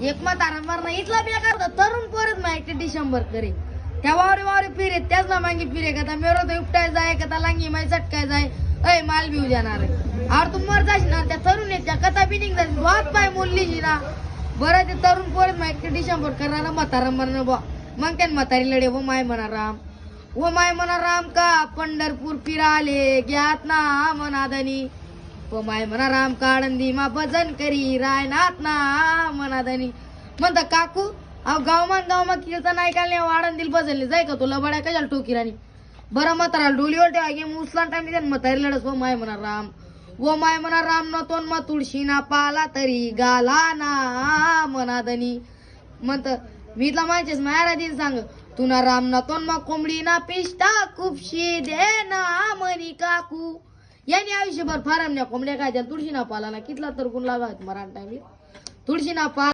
एक म्हातारा मरणा इथला बेकार होता तरुण पोरच माहिती डिसेंबर करे त्या वावरे वावरे फिरे त्याच ना मागे फिरे का मेरो तो उपटाय जाय का लांगी माई चटकाय जाय अय माल बिऊ जाणार और तू मर जाशील ना त्या तरुण त्या कथा बिनिंग जाईल वाद पाय मोडली ना बरं ते तरुण पोरच माहिती डिसेंबर करणार म्हातारा मरण बा मग त्यान म्हातारी लढे वो माय म्हणा राम वो माय म्हणा राम का पंढरपूर फिराले ग्यात ना मनादनी वो माय म्हणा राम का आळंदी मा भजन करी रायनाथ ना मनादनी म्हणता काकू अहो गावमा कीर्तन ऐकायला आळंदील बजलले जाय का तुला बड्या कशाला टोकी राणी बरं म्हातारा डोलीवर ठेवा गे मुसला टाइम त्यान म्हातारी लढस वो माय म्हणा राम वो माय म्हणा राम न तोन मा तुळशी ना पाला तरी गाला ना मनादनी म्हणत मी इथला माहितीच महाराजीन सांग तुना राम ना तोन मा कोंबडी ना पिष्टा कुपशी दे ना मनी काकू याने आयुष्यभर फारमण्या कोंबड्या काय त्या तुळशी ना पाला ना कितला तर गुण लागा मराठा तुळशी ना पाला